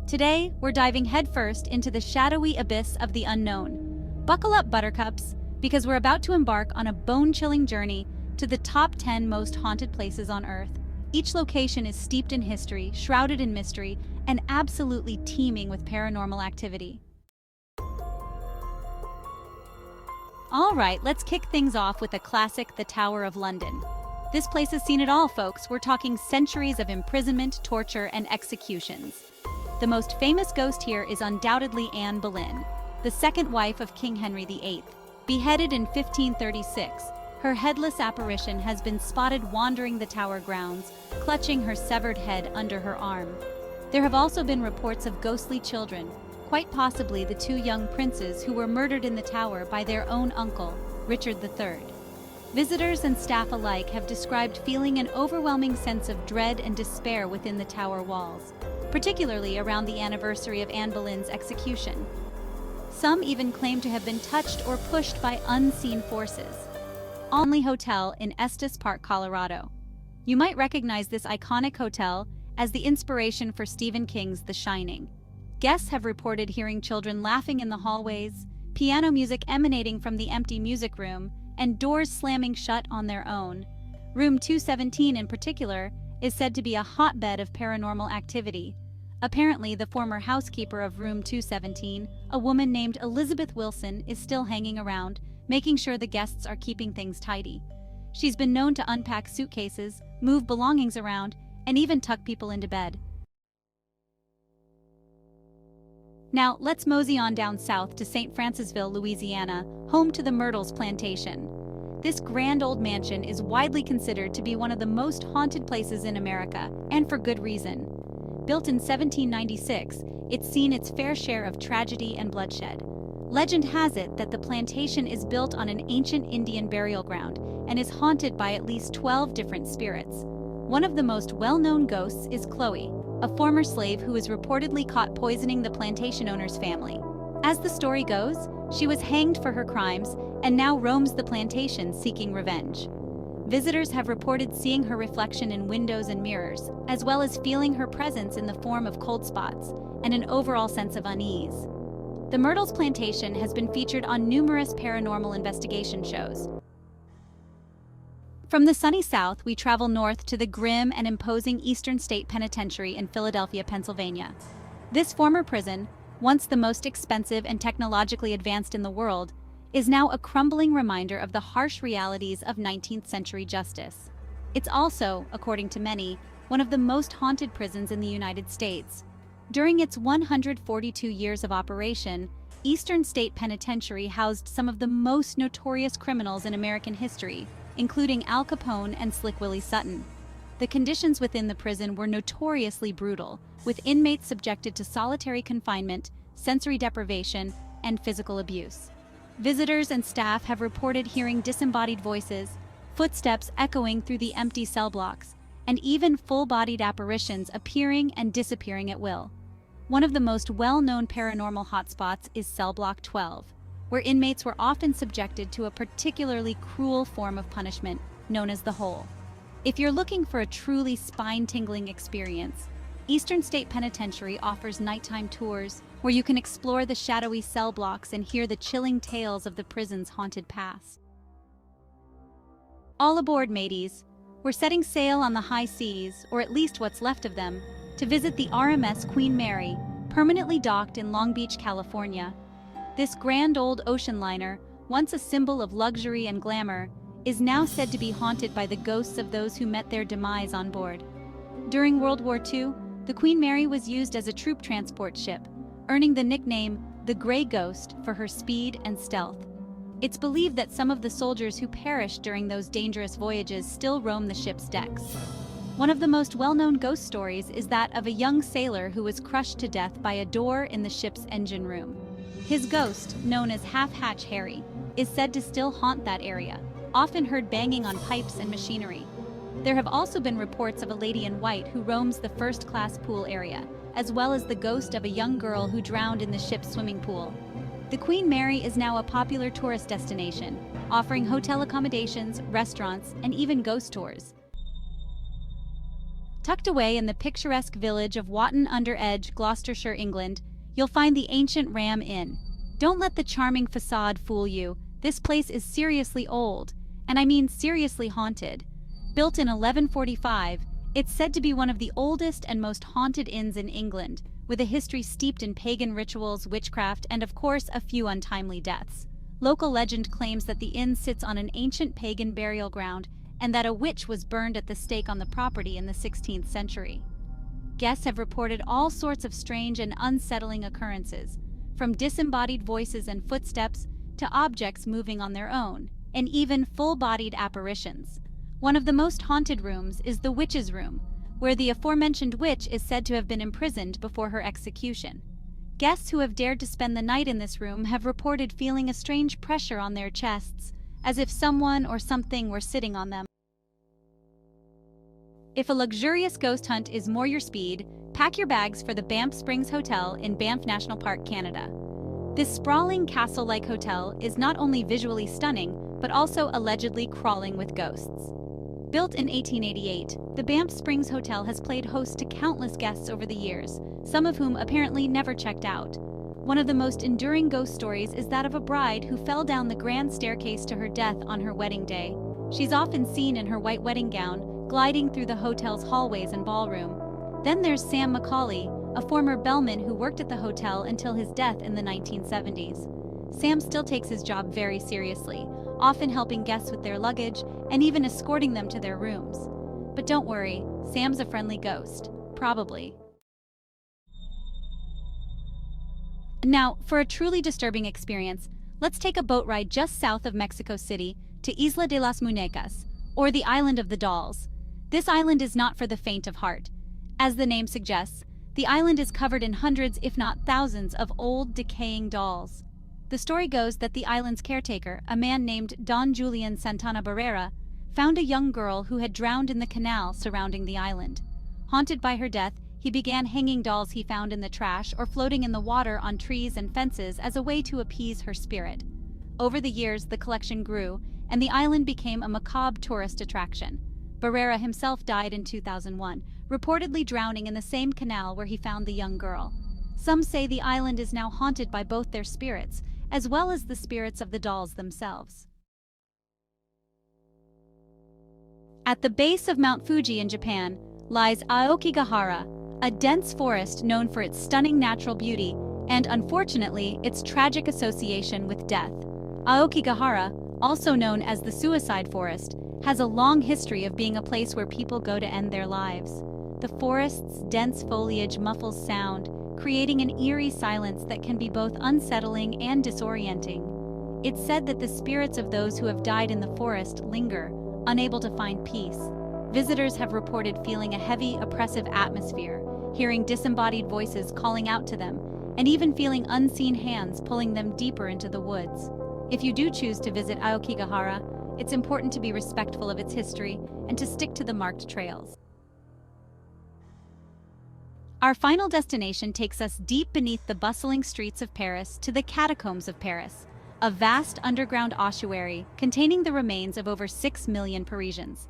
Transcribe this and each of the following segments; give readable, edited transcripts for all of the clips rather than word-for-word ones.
Today, we're diving headfirst into the shadowy abyss of the unknown. Buckle up, buttercups, because we're about to embark on a bone-chilling journey to the top 10 most haunted places on Earth. Each location is steeped in history, shrouded in mystery, and absolutely teeming with paranormal activity. All right, let's kick things off with a classic, the Tower of London. This place has seen it all, folks. We're talking centuries of imprisonment, torture, and executions. The most famous ghost here is undoubtedly Anne Boleyn, the second wife of King Henry VIII. Beheaded in 1536, her headless apparition has been spotted wandering the tower grounds, clutching her severed head under her arm. There have also been reports of ghostly children, quite possibly the two young princes who were murdered in the tower by their own uncle, Richard III. Visitors and staff alike have described feeling an overwhelming sense of dread and despair within the tower walls, particularly around the anniversary of Anne Boleyn's execution. Some even claim to have been touched or pushed by unseen forces. Only Hotel in Estes Park, Colorado. You might recognize this iconic hotel as the inspiration for Stephen King's The Shining. Guests have reported hearing children laughing in the hallways, piano music emanating from the empty music room, and doors slamming shut on their own. Room 217 in particular is said to be a hotbed of paranormal activity. Apparently, the former housekeeper of room 217, a woman named Elizabeth Wilson, is still hanging around, making sure the guests are keeping things tidy. She's been known to unpack suitcases, move belongings around, and even tuck people into bed. Now, let's mosey on down south to St. Francisville, Louisiana, home to the Myrtles Plantation. This grand old mansion is widely considered to be one of the most haunted places in America, and for good reason. Built in 1796, it's seen its fair share of tragedy and bloodshed. Legend has it that the plantation is built on an ancient Indian burial ground and is haunted by at least 12 different spirits. One of the most well-known ghosts is Chloe, a former slave who is reportedly caught poisoning the plantation owner's family. As the story goes, she was hanged for her crimes and now roams the plantation seeking revenge. Visitors have reported seeing her reflection in windows and mirrors, as well as feeling her presence in the form of cold spots and an overall sense of unease. The Myrtles Plantation has been featured on numerous paranormal investigation shows. From the sunny south, we travel north to the grim and imposing Eastern State Penitentiary in Philadelphia, Pennsylvania. This former prison, once the most expensive and technologically advanced in the world, is now a crumbling reminder of the harsh realities of 19th century justice. It's also, according to many, one of the most haunted prisons in the United States. During its 142 years of operation, Eastern State Penitentiary housed some of the most notorious criminals in American history, including Al Capone and Slick Willie Sutton. The conditions within the prison were notoriously brutal, with inmates subjected to solitary confinement, sensory deprivation, and physical abuse. Visitors and staff have reported hearing disembodied voices, footsteps echoing through the empty cell blocks, and even full-bodied apparitions appearing and disappearing at will. One of the most well-known paranormal hotspots is Cell Block 12, where inmates were often subjected to a particularly cruel form of punishment known as the hole. If you're looking for a truly spine-tingling experience, Eastern State Penitentiary offers nighttime tours where you can explore the shadowy cell blocks and hear the chilling tales of the prison's haunted past. All aboard, mateys. We're setting sail on the high seas, or at least what's left of them, to visit the RMS Queen Mary, permanently docked in Long Beach, California. This grand old ocean liner, once a symbol of luxury and glamour, is now said to be haunted by the ghosts of those who met their demise on board. During World War II, the Queen Mary was used as a troop transport ship, earning the nickname the Gray Ghost for her speed and stealth. It's believed that some of the soldiers who perished during those dangerous voyages still roam the ship's decks. One of the most well-known ghost stories is that of a young sailor who was crushed to death by a door in the ship's engine room. His ghost, known as Half-Hatch Harry, is said to still haunt that area, often heard banging on pipes and machinery. There have also been reports of a lady in white who roams the first-class pool area, as well as the ghost of a young girl who drowned in the ship's swimming pool. The Queen Mary is now a popular tourist destination, offering hotel accommodations, restaurants, and even ghost tours. Tucked away in the picturesque village of Watton-under-Edge, Gloucestershire, England, you'll find the ancient Ram Inn. Don't let the charming facade fool you. This place is seriously old, and I mean seriously haunted. Built in 1145, it's said to be one of the oldest and most haunted inns in England, with a history steeped in pagan rituals, witchcraft, and of course a few untimely deaths. Local legend claims that the inn sits on an ancient pagan burial ground and that a witch was burned at the stake on the property in the 16th century. Guests have reported all sorts of strange and unsettling occurrences, from disembodied voices and footsteps to objects moving on their own, and even full-bodied apparitions. One of the most haunted rooms is the witch's room, where the aforementioned witch is said to have been imprisoned before her execution. Guests who have dared to spend the night in this room have reported feeling a strange pressure on their chests, as if someone or something were sitting on them. If a luxurious ghost hunt is more your speed, pack your bags for the Banff Springs Hotel in Banff National Park, Canada. This sprawling castle-like hotel is not only visually stunning, but also allegedly crawling with ghosts. Built in 1888, the Banff Springs Hotel has played host to countless guests over the years, some of whom apparently never checked out. One of the most enduring ghost stories is that of a bride who fell down the grand staircase to her death on her wedding day. She's often seen in her white wedding gown, gliding through the hotel's hallways and ballroom. Then there's Sam Macaulay, a former bellman who worked at the hotel until his death in the 1970s. Sam still takes his job very seriously, often helping guests with their luggage and even escorting them to their rooms. But don't worry, Sam's a friendly ghost. Probably. Now, for a truly disturbing experience, let's take a boat ride just south of Mexico City to Isla de las Muñecas, or the Island of the Dolls. This island is not for the faint of heart. As the name suggests, the island is covered in hundreds, if not thousands, of old, decaying dolls. The story goes that the island's caretaker, a man named Don Julian Santana Barrera, found a young girl who had drowned in the canal surrounding the island. Haunted by her death, he began hanging dolls he found in the trash or floating in the water on trees and fences as a way to appease her spirit. Over the years, the collection grew, and the island became a macabre tourist attraction. Barrera himself died in 2001, reportedly drowning in the same canal where he found the young girl. Some say the island is now haunted by both their spirits, as well as the spirits of the dolls themselves. At the base of Mount Fuji in Japan lies Aokigahara, a dense forest known for its stunning natural beauty and, unfortunately, its tragic association with death. Aokigahara, also known as the Suicide Forest, has a long history of being a place where people go to end their lives. The forest's dense foliage muffles sound, creating an eerie silence that can be both unsettling and disorienting. It's said that the spirits of those who have died in the forest linger, unable to find peace. Visitors have reported feeling a heavy, oppressive atmosphere, hearing disembodied voices calling out to them, and even feeling unseen hands pulling them deeper into the woods. If you do choose to visit Aokigahara, it's important to be respectful of its history and to stick to the marked trails. Our final destination takes us deep beneath the bustling streets of Paris to the Catacombs of Paris, a vast underground ossuary containing the remains of over 6 million Parisians.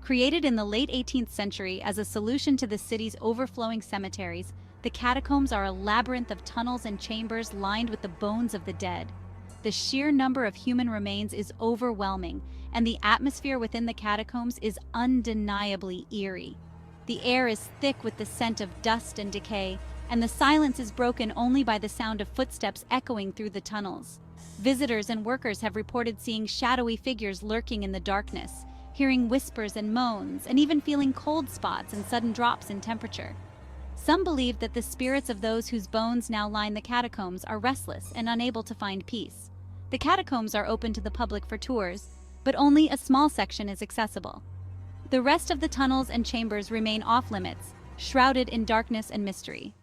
Created in the late 18th century as a solution to the city's overflowing cemeteries, the catacombs are a labyrinth of tunnels and chambers lined with the bones of the dead. The sheer number of human remains is overwhelming, and the atmosphere within the catacombs is undeniably eerie. The air is thick with the scent of dust and decay, and the silence is broken only by the sound of footsteps echoing through the tunnels. Visitors and workers have reported seeing shadowy figures lurking in the darkness, hearing whispers and moans, and even feeling cold spots and sudden drops in temperature. Some believe that the spirits of those whose bones now line the catacombs are restless and unable to find peace. The catacombs are open to the public for tours, but only a small section is accessible. The rest of the tunnels and chambers remain off-limits, shrouded in darkness and mystery.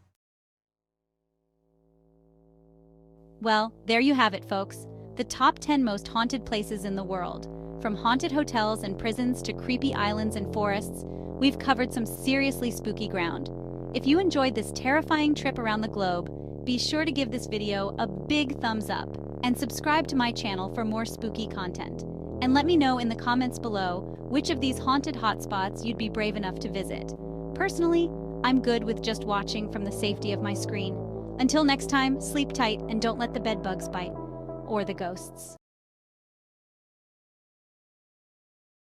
Well, there you have it, folks. The top 10 most haunted places in the world. From haunted hotels and prisons to creepy islands and forests, we've covered some seriously spooky ground. If you enjoyed this terrifying trip around the globe, be sure to give this video a big thumbs up and subscribe to my channel for more spooky content. And let me know in the comments below which of these haunted hotspots you'd be brave enough to visit. Personally, I'm good with just watching from the safety of my screen. Until next time, sleep tight and don't let the bedbugs bite. Or the ghosts.